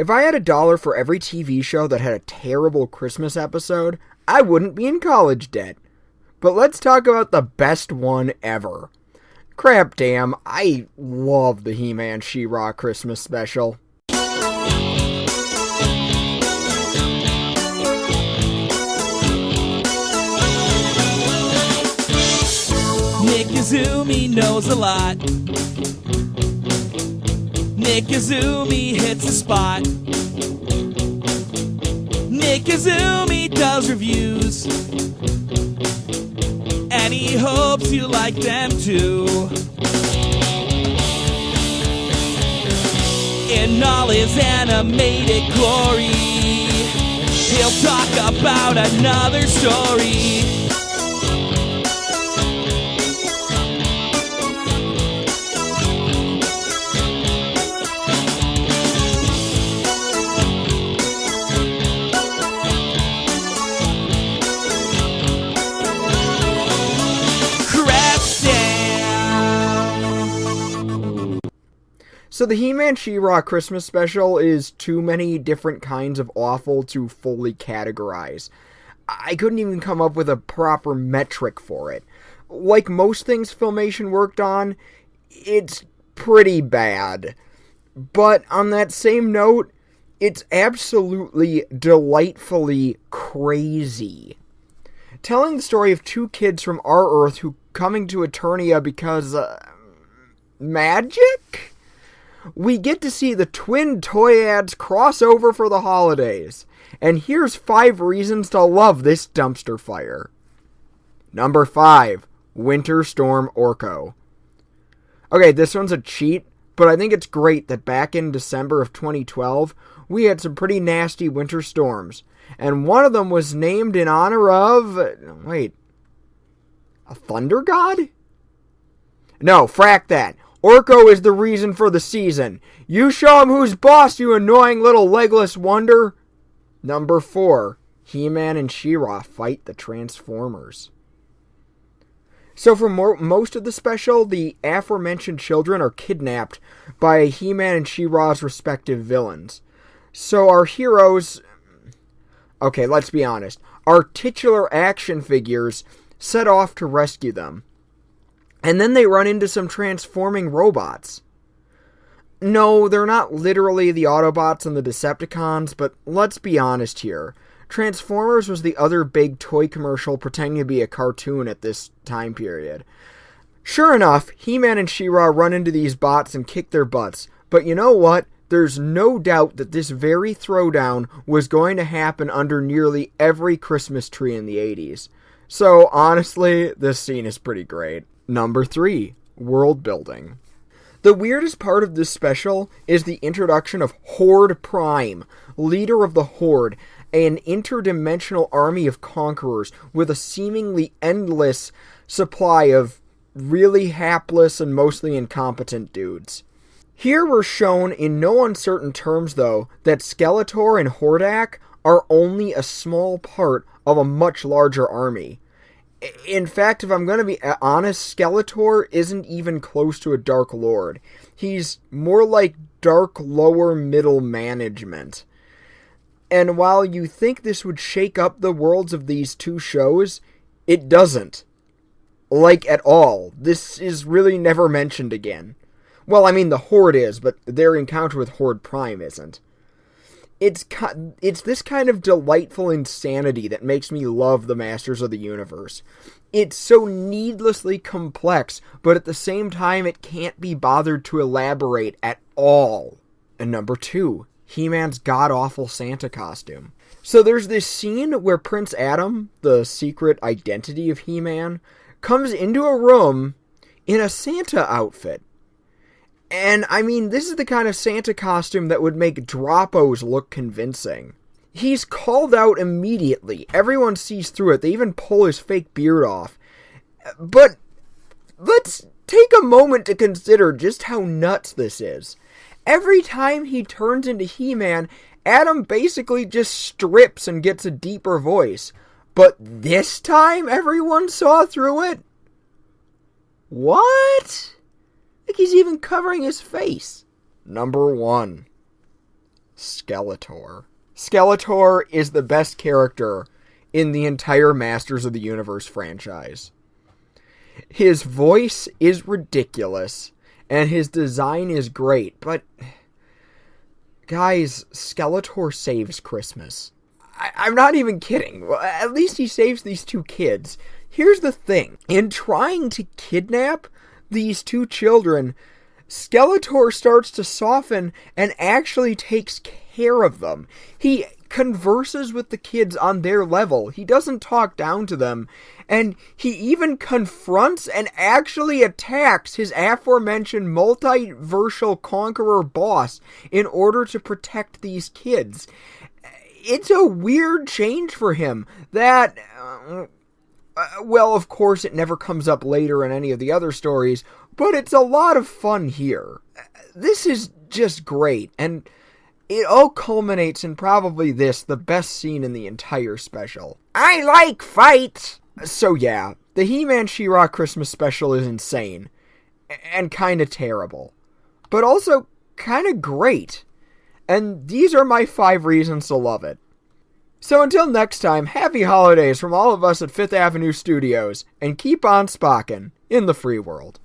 If I had $1 for every TV show that had a terrible Christmas episode, I wouldn't be in college debt. But let's talk about the best one ever. Crap damn, I love the He-Man She-Ra Christmas special. Nick Izumi knows a lot. Nick Izumi hits the spot. Nick Izumi does reviews, and he hopes you like them too. In all his animated glory, he'll talk about another story. So the He-Man She-Ra Christmas special is too many different kinds of awful to fully categorize. I couldn't even come up with a proper metric for it. Like most things Filmation worked on, it's pretty bad. But on that same note, it's absolutely delightfully crazy. Telling the story of two kids from our Earth who coming to Eternia because, magic? We get to see the twin toy ads cross over for the holidays. And here's 5 reasons to love this dumpster fire. Number 5, Winter Storm Orko. Okay, this one's a cheat, but I think it's great that back in December of 2012, we had some pretty nasty winter storms. And one of them was named in honor of... wait. A thunder god? No, frack that. Orko is the reason for the season. You show him who's boss, you annoying little legless wonder. Number 4, He-Man and She-Ra fight the Transformers. So for most of the special, the aforementioned children are kidnapped by He-Man and She-Ra's respective villains. So our heroes... okay, let's be honest. Our titular action figures set off to rescue them. And then they run into some transforming robots. No, they're not literally the Autobots and the Decepticons, but let's be honest here. Transformers was the other big toy commercial pretending to be a cartoon at this time period. Sure enough, He-Man and She-Ra run into these bots and kick their butts. But you know what? There's no doubt that this very throwdown was going to happen under nearly every Christmas tree in the 80s. So honestly, this scene is pretty great. Number 3, world building. The weirdest part of this special is the introduction of Horde Prime, leader of the Horde, an interdimensional army of conquerors with a seemingly endless supply of really hapless and mostly incompetent dudes. Here we're shown in no uncertain terms, though, that Skeletor and Hordak are only a small part of a much larger army. In fact, if I'm going to be honest, Skeletor isn't even close to a Dark Lord. He's more like Dark Lower Middle Management. And while you think this would shake up the worlds of these two shows, it doesn't. Like, at all. This is really never mentioned again. Well, I mean, the Horde is, but their encounter with Horde Prime isn't. It's this kind of delightful insanity that makes me love the Masters of the Universe. It's so needlessly complex, but at the same time it can't be bothered to elaborate at all. And number 2, He-Man's god-awful Santa costume. So there's this scene where Prince Adam, the secret identity of He-Man, comes into a room in a Santa outfit. And, I mean, this is the kind of Santa costume that would make Droppos look convincing. He's called out immediately. Everyone sees through it. They even pull his fake beard off. But let's take a moment to consider just how nuts this is. Every time he turns into He-Man, Adam basically just strips and gets a deeper voice. But this time, everyone saw through it? What? Like he's even covering his face. Number 1. Skeletor. Skeletor is the best character in the entire Masters of the Universe franchise. His voice is ridiculous, and his design is great, but guys, Skeletor saves Christmas. I'm not even kidding. Well, at least he saves these two kids. Here's the thing. In trying to kidnap these two children, Skeletor starts to soften and actually takes care of them. He converses with the kids on their level. He doesn't talk down to them. And he even confronts and actually attacks his aforementioned multiversal conqueror boss in order to protect these kids. It's a weird change for him that, well, of course it never comes up later in any of the other stories, but it's a lot of fun here. This is just great, and it all culminates in probably the best scene in the entire special. I like fights! So yeah, the He-Man She-Ra Christmas special is insane, and kinda terrible, but also kinda great. And these are my 5 reasons to love it. So until next time, happy holidays from all of us at 5th Avenue Studios, and keep on spockin' in the free world.